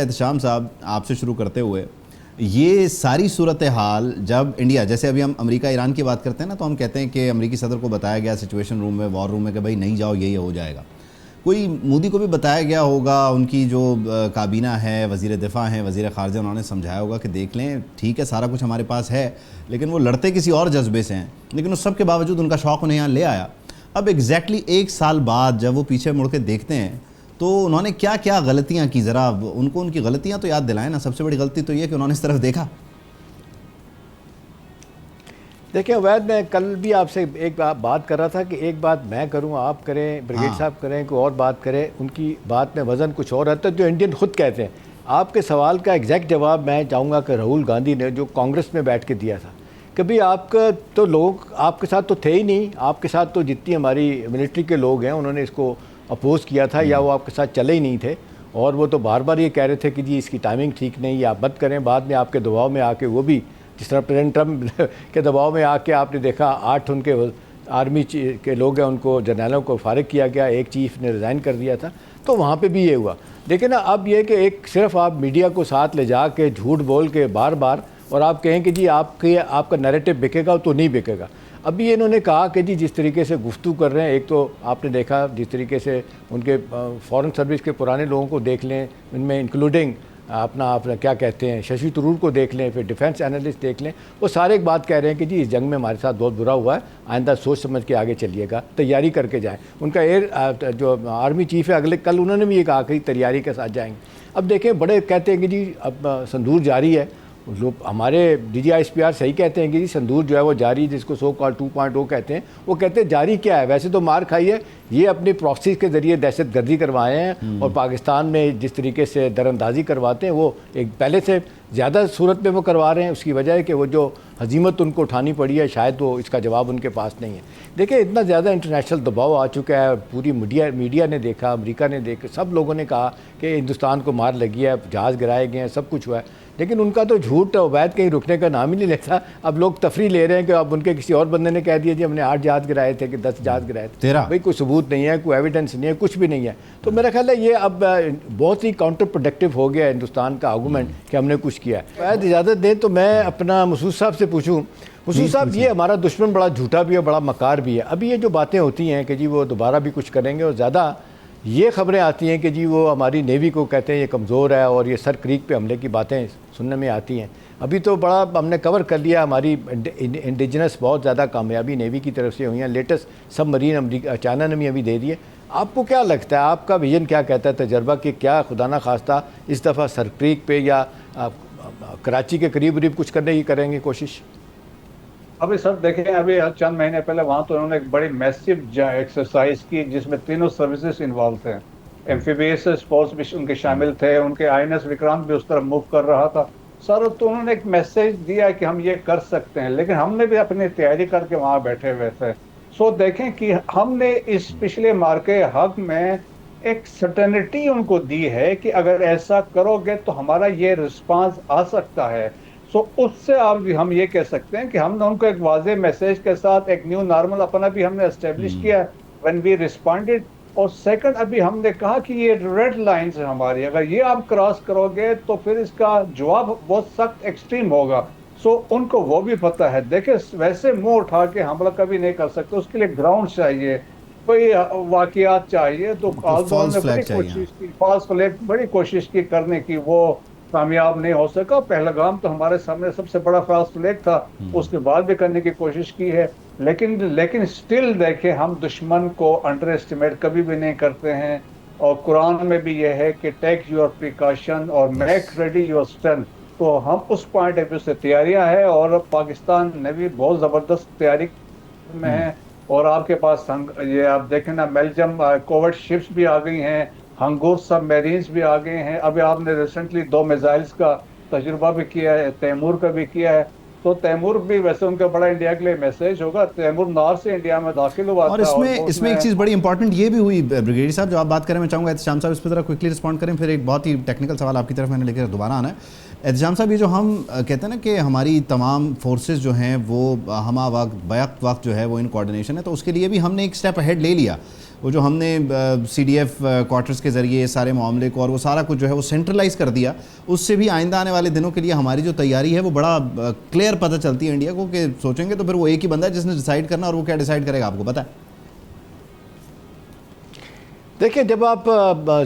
احتشام صاحب آپ سے شروع کرتے ہوئے یہ ساری صورتحال جب انڈیا جیسے ابھی ہم امریکہ ایران کی بات کرتے ہیں نا تو ہم کہتے ہیں کہ امریکی صدر کو بتایا گیا سچویشن روم میں وار روم میں کہ بھائی نہیں جاؤ یہ ہو جائے گا. کوئی مودی کو بھی بتایا گیا ہوگا, ان کی جو کابینہ ہے, وزیر دفاع ہیں, وزیر خارجہ, انہوں نے سمجھایا ہوگا کہ دیکھ لیں ٹھیک ہے سارا کچھ ہمارے پاس ہے, لیکن وہ لڑتے کسی اور جذبے سے ہیں, لیکن اس سب کے باوجود ان کا شوق انہیں یہاں لے آیا. اب ایگزیکٹلی 1 سال بعد جب وہ پیچھے مڑ کے دیکھتے ہیں تو انہوں نے کیا کیا غلطیاں کی, ذرا ان کو ان کی غلطیاں تو یاد دلائیں نا. سب سے بڑی غلطی تو یہ کہ انہوں نے اس طرف دیکھا. دیکھیں عوید, میں کل بھی آپ سے ایک بات کر رہا تھا کہ ایک بات میں کروں, آپ کریں, بریگیڈ صاحب کریں, کوئی اور بات کرے, ان کی بات میں وزن کچھ اور رہتا ہے جو انڈین خود کہتے ہیں. آپ کے سوال کا ایگزیکٹ جواب میں چاہوں گا کہ راہل گاندھی نے جو کانگریس میں بیٹھ کے دیا تھا. کبھی آپ کا تو لوگ آپ کے ساتھ تو تھے ہی نہیں, آپ کے ساتھ تو جتنی ہماری ملٹری کے لوگ ہیں انہوں نے اس کو اپوز کیا تھا یا وہ آپ کے ساتھ چلے ہی نہیں تھے, اور وہ تو بار بار یہ کہہ رہے تھے کہ جی اس کی ٹائمنگ ٹھیک نہیں, یا آپ مت کریں. بعد میں آپ کے دباؤ میں آ کے وہ بھی, جس طرح پریزیڈنٹ ٹرمپ کے دباؤ میں آ کے آپ نے دیکھا 8 ان کے آرمی کے لوگ ہیں ان کو, جرنیلوں کو فارغ کیا گیا, ایک چیف نے ریزائن کر دیا تھا, تو وہاں پہ بھی یہ ہوا. لیکن اب یہ کہ ایک صرف آپ میڈیا کو ساتھ لے جا کے جھوٹ بول کے بار بار اور آپ کہیں کہ جی آپ کا نیریٹو بکے گا تو نہیں بکے گا. ابھی انہوں نے کہا کہ جی جس طریقے سے گفتگو کر رہے ہیں, ایک تو آپ نے دیکھا جس طریقے سے ان کے فارن سروس کے پرانے لوگوں کو دیکھ لیں, ان میں انکلوڈنگ اپنا کیا کہتے ہیں ششی تھرور کو دیکھ لیں, پھر ڈیفنس انالسٹ دیکھ لیں, وہ سارے ایک بات کہہ رہے ہیں کہ جی اس جنگ میں ہمارے ساتھ بہت برا ہوا ہے, آئندہ سوچ سمجھ کے آگے چلیے گا, تیاری کر کے جائیں. ان کا جو آرمی چیف ہے کل انہوں نے بھی یہ کہا کہ تیاری کے ساتھ جائیں گے. اب دیکھیں بڑے کہتے ہیں کہ جی اب سندور جاری ہے, لوگ ہمارے D G I S P R صحیح کہتے ہیں کہ جی سندور جو ہے وہ جاری, جس کو سو کال 2.0 کہتے ہیں, وہ کہتے ہیں جاری کیا ہے, ویسے تو مار کھائی ہے, یہ اپنی پراکسیز کے ذریعے دہشت گردی کروائے ہیں, اور پاکستان میں جس طریقے سے در اندازی کرواتے ہیں وہ ایک پہلے سے زیادہ صورت میں وہ کروا رہے ہیں. اس کی وجہ ہے کہ وہ جو ہزیمت ان کو اٹھانی پڑی ہے شاید وہ اس کا جواب ان کے پاس نہیں ہے. دیکھیں اتنا زیادہ انٹرنیشنل دباؤ آ چکا ہے, پوری میڈیا نے دیکھا, امریکہ نے دیکھا, سب لوگوں نے کہا کہ ہندوستان کو مار لگی ہے, جہاز گرائے گئے ہیں, سب کچھ ہوا ہے, لیکن ان کا تو جھوٹ عوید کہیں رکنے کا نام ہی نہیں لیتا. اب لوگ تفریح لے رہے ہیں کہ اب ان کے کسی اور بندے نے کہہ دیا جی ہم نے 8 جہاز گرائے تھے کہ 10 جہاز گرائے تھے. بھائی کوئی ثبوت نہیں ہے, کوئی ایویڈنس نہیں ہے, کچھ بھی نہیں ہے. تو میرا خیال ہے یہ اب بہت ہی کاؤنٹر پروڈکٹیو ہو گیا ہے ہندوستان کا آرگومنٹ کہ ہم نے کچھ کیا ہے. عوید اجازت دیں تو میں اپنا مسعود صاحب سے پوچھوں. مسعود صاحب, یہ ہمارا دشمن بڑا جھوٹا بھی ہے, بڑا مکار بھی ہے. ابھی یہ جو باتیں ہوتی ہیں کہ جی وہ دوبارہ بھی کچھ کریں گے, اور زیادہ یہ خبریں آتی ہیں کہ جی وہ ہماری نیوی کو کہتے ہیں یہ کمزور ہے, اور یہ سر کریک پہ حملے کی باتیں سننے میں آتی ہیں. ابھی تو بڑا ہم نے کور کر لیا, ہماری انڈیجنس بہت زیادہ کامیابی نیوی کی طرف سے ہوئی ہیں, لیٹسٹ سب مرین امریکہ چائنا نے بھی ابھی دے دیے. آپ کو کیا لگتا ہے, آپ کا ویژن کیا کہتا ہے, تجربہ کہ کیا خدا نہ خواستہ اس دفعہ سر کریک پہ یا کراچی کے قریب کچھ کرنے کی کریں گے کوشش؟ ابھی سر دیکھیں, ابھی چند مہینے پہلے وہاں تو انہوں نے ایک بڑی میسو ایکسرسائز کی جس میں تینوں سروسز انوالو تھے, ایمفیبیس فورس بھی ان کے شامل تھے, ان کے INS وکرانت بھی اس طرف موو کر رہا تھا سر. تو انہوں نے ایک میسیج دیا کہ ہم یہ کر سکتے ہیں, لیکن ہم نے بھی اپنی تیاری کر کے وہاں بیٹھے ہوئے تھے. سو دیکھیں کہ ہم نے اس پچھلے مارکے حق میں ایک سرٹنٹی ان کو دی ہے کہ اگر ایسا کرو گے تو ہمارا یہ رسپانس آ سکتا ہے. سو اس سے آپ بھی ہم یہ کہہ سکتے ہیں کہ ہم نے ان کو ایک واضح میسیج کے ساتھ ایک نیو نارمل اپنا بھی ہم نے اسٹیبلش کیا when we responded. اور سیکنڈ, ابھی ہم نے کہا کہ یہ ریڈ لائنز ہے ہماری, اگر یہ آپ کراس کرو گے تو پھر اس کا جواب بہت سخت ایکسٹریم ہوگا. سو ان کو وہ بھی پتہ ہے. دیکھیں ویسے منہ اٹھا کے حملہ کبھی نہیں کر سکتے, اس کے لیے گراؤنڈ چاہیے, کوئی واقعات چاہیے. تو نے بڑی کوشش کی, فالس فلیگ بڑی کوشش کی کرنے کی, وہ کامیاب نہیں ہو سکا. پہلگام تو ہمارے سامنے سب سے بڑا فالس فلیگ تھا, اس کے بعد بھی کرنے کی کوشش کی ہے. لیکن سٹل دیکھیں ہم دشمن کو انڈر اسٹیمیٹ کبھی بھی نہیں کرتے ہیں, اور قرآن میں بھی یہ ہے کہ ٹیک یور پریکاشن اور میک ریڈی یور اسٹرینتھ. تو ہم اس پوائنٹ آف ویو سے تیاریاں ہیں, اور پاکستان نے بھی بہت زبردست تیاری میں ہے. اور آپ کے پاس یہ آپ دیکھیں نا, بیلجیم کوورٹ شپس بھی آ گئی ہیں, ہنگور سب میرینز بھی آ گئے ہیں. ابھی آپ نے ریسنٹلی 2 میزائلز کا تجربہ بھی کیا ہے, تیمور کا بھی کیا ہے. تو تیمور بھی ویسے ان کا بڑا انڈیا کے لیے میسیج ہوگا. تیمور نارتھ سے انڈیا میں داخل ہوا اور اس میں ایک چیز بڑی امپورٹنٹ یہ بھی ہوئی بریگیڈیئر صاحب, جو آپ بات کریں, میں چاہوں گا احتشام صاحب اس پہ ذرا کوئکلی رسپونڈ کریں, پھر ایک بہت ہی ٹیکنیکل سوال آپ کی طرف میں نے لے کر دوبارہ آنا ہے. احتشام صاحب, یہ جو ہم کہتے ہیں نا کہ ہماری تمام فورسز جو ہیں وہ ہمہ وقت بیک وقت جو ہے وہ ان کوارڈینیشن ہے, تو اس کے لیے بھی ہم نے ایک سٹیپ اہیڈ لے لیا. وہ جو ہم نے CDF کوارٹرز کے ذریعے سارے معاملے کو اور وہ سارا کچھ جو ہے وہ سینٹرلائز کر دیا, اس سے بھی آئندہ آنے والے دنوں کے لیے ہماری جو تیاری ہے وہ بڑا کلیئر پتہ چلتی ہے انڈیا کو, کہ سوچیں گے تو پھر وہ ایک ہی بندہ ہے جس نے ڈیسائیڈ کرنا, اور وہ کیا ڈیسائیڈ کرے گا آپ کو پتہ ہے. دیکھیں جب آپ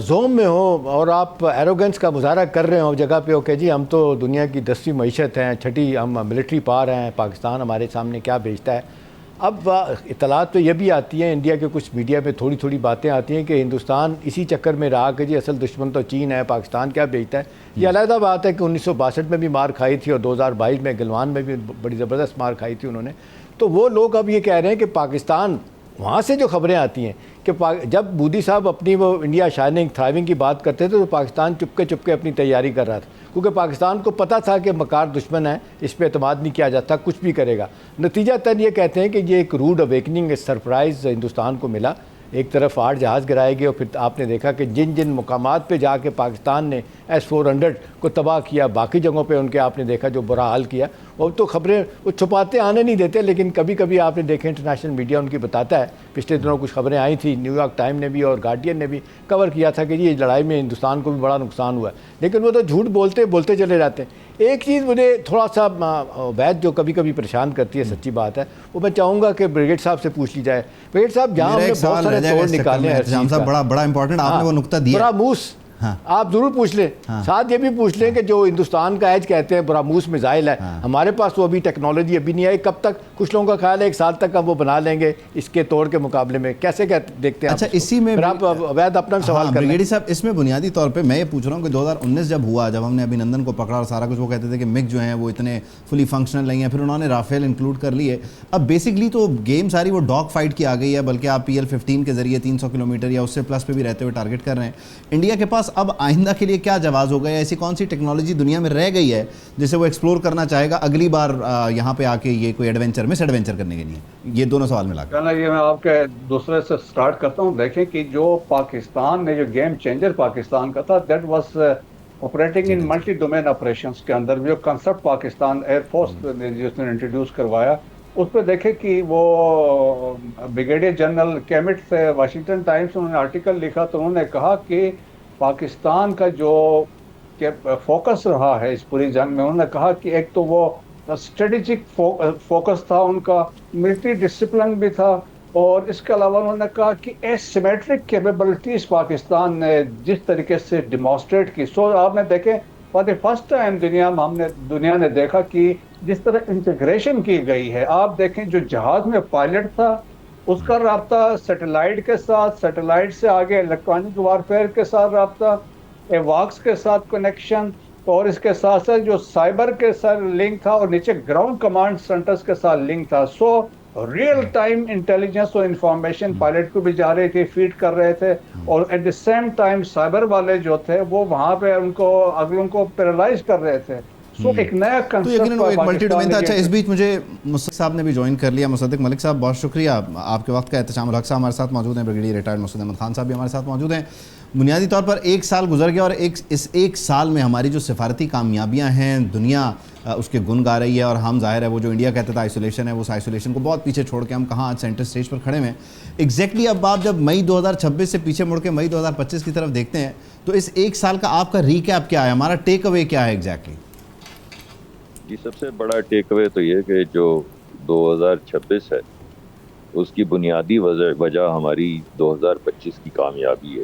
زوم میں ہو اور آپ ایروگنس کا مظاہرہ کر رہے ہو جگہ پہ ہو کہ جی ہم تو دنیا کی 10ویں معیشت ہیں, 6ٹھی ہم ملٹری پاور ہیں, پاکستان ہمارے سامنے کیا بیچتا ہے. اب اطلاعات تو یہ بھی آتی ہیں انڈیا کے کچھ میڈیا پہ تھوڑی تھوڑی باتیں آتی ہیں کہ ہندوستان اسی چکر میں رہا کہ جی اصل دشمن تو چین ہے, پاکستان کیا بیچتا ہے. یہ علیحدہ بات ہے کہ 1962 میں بھی مار کھائی تھی اور 2022 میں گلوان میں بھی بڑی زبردست مار کھائی تھی انہوں نے. تو وہ لوگ اب یہ کہہ رہے ہیں کہ پاکستان, وہاں سے جو خبریں آتی ہیں کہ جب مودی صاحب اپنی وہ انڈیا شائننگ تھرائیونگ کی بات کرتے تھے تو پاکستان چپکے اپنی تیاری کر رہا تھا, کیونکہ پاکستان کو پتہ تھا کہ مکار دشمن ہے, اس پہ اعتماد نہیں کیا جاتا, کچھ بھی کرے گا. نتیجہ تن یہ کہتے ہیں کہ یہ ایک روڈ اویکننگ سرپرائز ہندوستان کو ملا. ایک طرف 8 جہاز گرائے گئے اور پھر آپ نے دیکھا کہ جن مقامات پہ جا کے پاکستان نے S-400 کو تباہ کیا, باقی جگہوں پہ ان کے آپ نے دیکھا جو برا حال کیا. اور تو خبریں وہ چھپاتے آنے نہیں دیتے, لیکن کبھی کبھی آپ نے دیکھے انٹرنیشنل میڈیا ان کی بتاتا ہے. پچھلے دنوں کچھ خبریں آئی تھیں, نیو یارک ٹائم نے بھی اور گارڈین نے بھی کور کیا تھا کہ یہ لڑائی میں ہندوستان کو بھی بڑا نقصان ہوا ہے, لیکن وہ تو جھوٹ بولتے چلے جاتے ہیں. ایک چیز مجھے تھوڑا سا وید جو کبھی کبھی پریشان کرتی ہے, سچی بات ہے, وہ میں چاہوں گا کہ بریگیڈ صاحب سے پوچھ لی جائے. بریگیڈ صاحب جہاں ہم نے بہت سارے توڑ نکالے ہیں, بڑا امپورٹنٹ آپ نے وہ نقطہ دیا, براموس آپ ضرور پوچھ لیں. ساتھ یہ بھی پوچھ لیں کہ جو ہندوستان کا ایج کہتے ہیں براموس میزائل ہے, ہمارے پاس وہ ابھی ٹیکنالوجی ابھی نہیں آئی. کب تک, کچھ لوگوں کا خیال ہے 1 سال تک ہم وہ بنا لیں گے اس کے توڑ کے مقابلے میں, کیسے دیکھتے ہیں؟ اچھا اسی میں آپ عبید اپنا سوال کر بریگیڈی صاحب, اس میں بنیادی طور پہ میں یہ پوچھ رہا ہوں کہ 2019 جب ہوا, جب ہم نے ابھینندن کو پکڑا اور سارا کچھ, وہ کہتے تھے کہ مگ جو ہیں وہ اتنے فلی فنکشنل نہیں ہیں, پھر انہوں نے رافیل انکلوڈ کر لیے. اب بیسکلی تو گیم ساری وہ ڈاگ فائٹ کی آ گئی ہے, بلکہ آپ PL-15 کے ذریعے 300 کلومیٹر یا اس سے پلس پہ بھی رہتے ہوئے ٹارگٹ کر رہے ہیں. انڈیا کے پاس اب آئندہ کے لیے کیا جواز ہوگا, یا ایسی کون سی ٹیکنالوجی دنیا میں رہ گئی ہے جسے وہ ایکسپلور کرنا چاہے گا اگلی بار یہاں پہ آ کے یہ کوئی مس ایڈونچر کرنے کے لیے؟ یہ دونوں سوال ملا کے یہ میں آپ کے دوسرے سے سٹارٹ کرتا ہوں. دیکھیں کہ جو پاکستان نے جو گیم چینجر پاکستان کا تھا, that was operating in multi domain operations کے اندر. جو کنسپٹ پاکستان ایئر فورس نے جس نے انٹروڈیوس کروایا, اس پہ دیکھیں کہ وہ بریگیڈیئر جنرل کیمٹ سے واشنگٹن ٹائمز انہوں نے آرٹیکل لکھا, تو انہوں نے کہا کہ پاکستان کا جو فوکس رہا ہے اس پوری جنگ میں, انہوں نے کہا کہ ایک تو وہ اسٹریٹجک فوکس تھا ان کا, ملٹری ڈسپلن بھی تھا, اور اس کے علاوہ انہوں نے کہا کہ ایسیمیٹرک کیپیبلٹیز پاکستان نے جس طریقے سے ڈیمانسٹریٹ کی. سو آپ نے دیکھیں فار دی فرسٹ ٹائم دنیا نے دیکھا کہ جس طرح انٹیگریشن کی گئی ہے. آپ دیکھیں جو جہاز میں پائلٹ تھا اس کا رابطہ سیٹلائٹ کے ساتھ, سیٹلائٹ سے آگے الیکٹرانک وارفیئر کے ساتھ رابطہ, ایواکس کے ساتھ کنیکشن, اور اس کے ساتھ ساتھ جو سائبر کے ساتھ لنک تھا, اور نیچے گراؤنڈ کمانڈ سینٹرز کے ساتھ لنک تھا. سو ریئل ٹائم انٹیلیجنس اور انفارمیشن پائلٹ کو بھی جا رہی تھی, فیڈ کر رہے تھے, اور at the same time cyber والے جو تھے وہ وہاں پہ ان کو اگلوں کو پیرالائز کر رہے تھے. سو ایک نیا کنسپٹ ملٹی ڈومین تھا. اچھا اس بیچ مجھے مصدق صاحب نے بھی جوائن کر لیا. مصدق ملک صاحب بہت شکریہ آپ کے وقت کا. احتشام الحق صاحب ہمارے ساتھ موجود ہیں, بریگیڈیئر ریٹائرڈ مسعود احمد خان صاحب بھی ہمارے ساتھ موجود ہیں. بنیادی طور پر 1 سال گزر گیا, اور اس 1 سال میں ہماری جو سفارتی کامیابیاں ہیں دنیا اس کے گن گا رہی ہے, اور ہم ظاہر ہے وہ جو انڈیا کہتا تھا آئسولیشن ہے, وہ آئسولیشن کو بہت پیچھے چھوڑ کے ہم کہاں آج سینٹر سٹیج پر کھڑے ہیں. ایگزیکٹلی اب آپ جب مئی 2026 سے پیچھے مڑ کے مئی 2025 کی طرف دیکھتے ہیں تو اس 1 سال کا آپ کا ریکیپ کیا ہے, ہمارا ٹیک اوے کیا ہے ایگزیکٹلی؟ جی سب سے بڑا ٹیک اوے تو یہ کہ جو 2026 ہے اس کی بنیادی وجہ ہماری 2025 کی کامیابی ہے,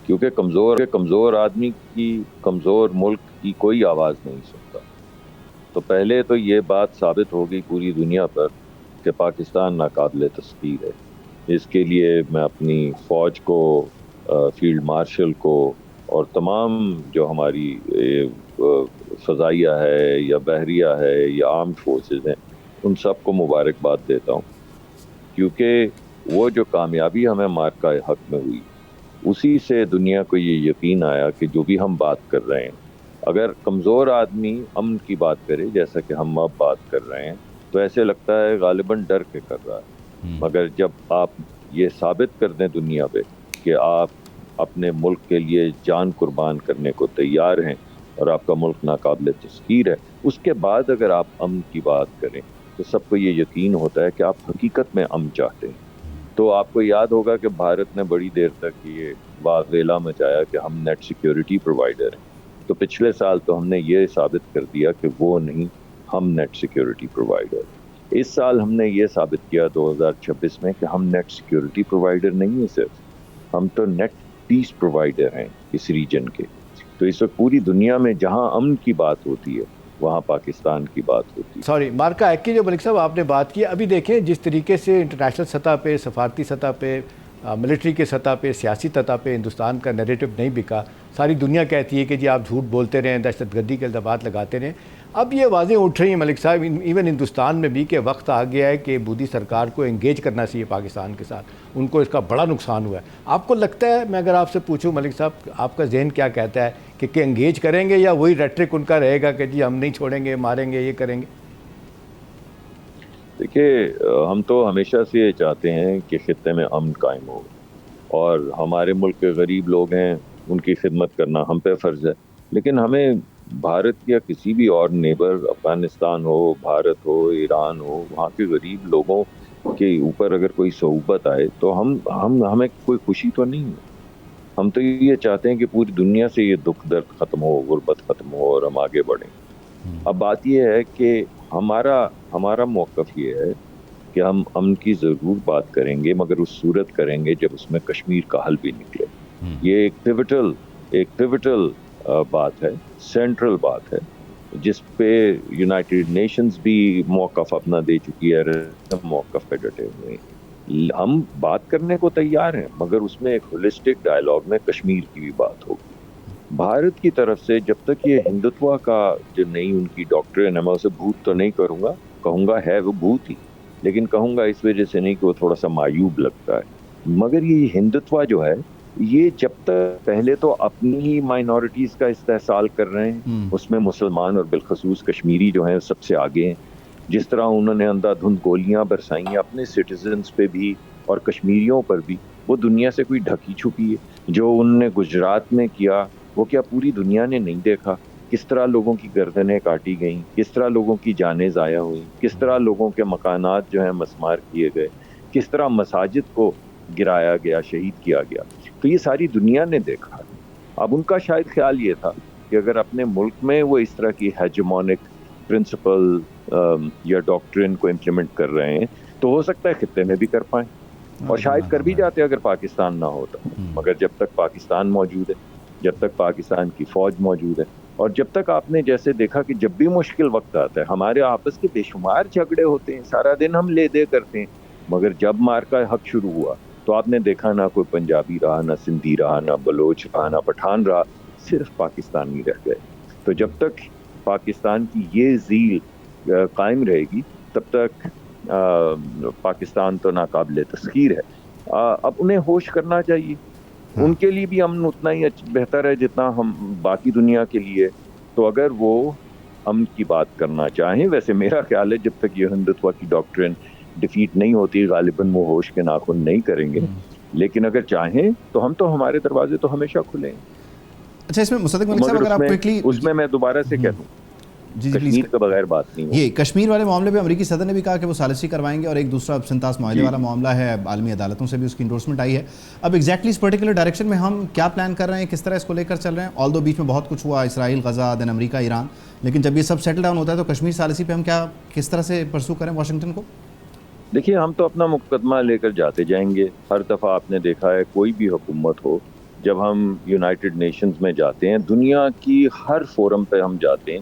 کیونکہ کمزور آدمی کی, کمزور ملک کی کوئی آواز نہیں سنتا. تو پہلے تو یہ بات ثابت ہو گئی پوری دنیا پر کہ پاکستان ناقابل تسخیر ہے. اس کے لیے میں اپنی فوج کو, فیلڈ مارشل کو, اور تمام جو ہماری فضائیہ ہے یا بحریہ ہے یا آرمڈ فورسز ہیں, ان سب کو مبارکباد دیتا ہوں, کیونکہ وہ جو کامیابی ہمیں مارکہ حق میں ہوئی اسی سے دنیا کو یہ یقین آیا کہ جو بھی ہم بات کر رہے ہیں, اگر کمزور آدمی امن کی بات کرے جیسا کہ ہم اب بات کر رہے ہیں تو ایسے لگتا ہے غالباً ڈر کے کر رہا ہے, مگر جب آپ یہ ثابت کر دیں دنیا پہ کہ آپ اپنے ملک کے لیے جان قربان کرنے کو تیار ہیں اور آپ کا ملک ناقابل تسخیر ہے, اس کے بعد اگر آپ امن کی بات کریں تو سب کو یہ یقین ہوتا ہے کہ آپ حقیقت میں امن چاہتے ہیں. تو آپ کو یاد ہوگا کہ بھارت نے بڑی دیر تک یہ واویلا مچایا کہ ہم نیٹ سیکیورٹی پرووائڈر ہیں. تو پچھلے سال تو ہم نے یہ ثابت کر دیا کہ وہ نہیں، ہم نیٹ سیکیورٹی پرووائڈر. اس سال ہم نے یہ ثابت کیا 2026 میں کہ ہم نیٹ سیکیورٹی پرووائڈر نہیں ہیں، صرف ہم تو نیٹ پیس پرووائڈر ہیں اس ریجن کے. تو اس وقت پوری دنیا میں جہاں امن کی بات ہوتی ہے وہاں پاکستان کی بات ہوتی ہے. سوری مارکا ایک کی جو ملک صاحب آپ نے بات کی، ابھی دیکھیں جس طریقے سے انٹرنیشنل سطح پہ، سفارتی سطح پہ، ملٹری کے سطح پہ، سیاسی سطح پہ ہندوستان کا نیریٹو نہیں بکا. ساری دنیا کہتی ہے کہ جی آپ جھوٹ بولتے رہیں، دہشت گردی کے الزامات لگاتے رہیں. اب یہ واضح اٹھ رہی ہیں ملک صاحب ایون ہندوستان میں بھی کہ وقت آ گیا ہے کہ مودی سرکار کو انگیج کرنا چاہیے پاکستان کے ساتھ. ان کو اس کا بڑا نقصان ہوا ہے. آپ کو لگتا ہے، میں اگر آپ سے پوچھوں ملک صاحب، آپ کا ذہن کیا کہتا ہے کہ انگیج کریں گے یا وہی ریٹرک ان کا رہے گا کہ جی ہم نہیں چھوڑیں گے، ماریں گے، یہ کریں گے؟ دیکھیے، ہم تو ہمیشہ سے یہ چاہتے ہیں کہ خطے میں امن قائم ہو، اور ہمارے ملک کے غریب لوگ ہیں، ان کی خدمت کرنا ہم پہ فرض ہے. لیکن ہمیں بھارت یا کسی بھی اور نیبر، افغانستان ہو، بھارت ہو، ایران ہو، وہاں کے غریب لوگوں کے اوپر اگر کوئی صعوبت آئے تو ہمیں کوئی خوشی تو نہیں ہے. ہم تو یہ چاہتے ہیں کہ پوری دنیا سے یہ دکھ درد ختم ہو، غربت ختم ہو، اور ہم آگے بڑھیں. اب بات یہ ہے کہ ہمارا موقف یہ ہے کہ ہم امن کی ضرور بات کریں گے، مگر اس صورت کریں گے جب اس میں کشمیر کا حل بھی نکلے. یہ ایک پیوٹل بات ہے، سینٹرل بات ہے، جس پہ یونائٹڈ نیشنز بھی موقف اپنا دے چکی ہے، موقف پہ ڈٹے ہوئے ہیں. ہم بات کرنے کو تیار ہیں، مگر اس میں ایک ہولسٹک ڈائلاگ میں کشمیر کی بھی بات ہوگی. بھارت کی طرف سے جب تک یہ ہندوتوا کا جو نئی ان کی ڈاکٹرین ہے، میں اسے بھوت تو نہیں کروں گا، کہوں گا ہے وہ بھوت ہی، لیکن کہوں گا اس وجہ سے نہیں کہ وہ تھوڑا سا معیوب لگتا ہے. مگر یہ ہندوتوا جو ہے، یہ جب تک پہلے تو اپنی ہی مائنورٹیز کا استحصال کر رہے ہیں، اس میں مسلمان اور بالخصوص کشمیری جو ہیں سب سے آگے ہیں. جس طرح انہوں نے اندھا دھند گولیاں برسائیں اپنے سٹیزنز پہ بھی اور کشمیریوں پر بھی، وہ دنیا سے کوئی ڈھکی چھپی ہے. جو انہوں نے گجرات میں کیا، وہ کیا پوری دنیا نے نہیں دیکھا؟ کس طرح لوگوں کی گردنیں کاٹی گئیں، کس طرح لوگوں کی جانیں ضائع ہوئیں، کس طرح لوگوں کے مکانات جو ہیں مسمار کیے گئے، کس طرح مساجد کو گرایا گیا، شہید کیا گیا. تو یہ ساری دنیا نے دیکھا. اب ان کا شاید خیال یہ تھا کہ اگر اپنے ملک میں وہ اس طرح کی ہیجمونک پرنسپل یا ڈاکٹرین کو امپلیمنٹ کر رہے ہیں تو ہو سکتا ہے خطے میں بھی کر پائیں، اور شاید کر بھی جاتے اگر پاکستان نہ ہوتا. مگر جب تک پاکستان موجود ہے، جب تک پاکستان کی فوج موجود ہے، اور جب تک آپ نے جیسے دیکھا کہ جب بھی مشکل وقت آتا ہے، ہمارے آپس کے بے شمار جھگڑے ہوتے ہیں، سارا دن ہم لے دے کرتے ہیں، مگر جب مارکا حق شروع ہوا تو آپ نے دیکھا نہ کوئی پنجابی رہا، نہ سندھی رہا، نہ بلوچ رہا، نہ پٹھان رہا، صرف پاکستانی رہ گئے. تو جب تک پاکستان کی یہ ذیل قائم رہے گی تب تک پاکستان تو ناقابل تسخیر ہے. اب انہیں ہوش کرنا چاہیے. ان کے لیے بھی امن اتنا ہی بہتر ہے جتنا ہم باقی دنیا کے لیے. تو اگر وہ امن کی بات کرنا چاہیں، ویسے میرا خیال ہے جب تک یہ ہندوتوا کی ڈاکٹرین ڈیفیٹ نہیں ہوتی غالباً وہ ہوش کے ناخن نہیں کریں گے. لیکن اگر چاہیں تو ہمارے دروازے تو ہمیشہ کھلے ہیں. اچھا، اس میں مصدق ملک صاحب اگر آپ کوئکلی اس میں دوبارہ سے کہہ دوں، کشمیر کے بغیر بات نہیں ہوگی. یہ کشمیر والے معاملے پہ امریکی صدر نے بھی کہا کہ وہ ثالثی کروائیں گے، اور ایک دوسرا سنتاس معاہدے والا معاملہ ہے، عالمی عدالتوں سے بھی اس کی انڈورسمنٹ آئی ہے. اب ایگزیکٹلی اس پرٹیکولر ڈائریکشن میں ہم کیا پلان کر رہے ہیں، کس طرح اس کو لے کر چل رہے ہیں؟ آل دو بیچ میں بہت کچھ ہوا، اسرائیل، غزہ، دین امریکہ، ایران، لیکن جب یہ سب سیٹل ڈاؤن ہوتا ہے تو کشمیر ثالثی پہ ہم کس طرح سے پرسو کریں واشنگٹن کو؟ دیکھیے، ہم تو اپنا مقدمہ لے کر جاتے جائیں گے. ہر دفعہ آپ نے دیکھا ہے کوئی بھی حکومت ہو، جب ہم یونائٹڈ نیشنز میں جاتے ہیں، دنیا کی ہر فورم پہ ہم جاتے ہیں،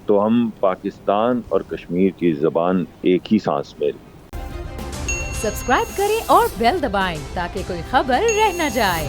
تو ہم پاکستان اور کشمیر کی زبان ایک ہی سانس میں. سبسکرائب کریں اور بیل دبائیں تاکہ کوئی خبر رہ نہ جائے.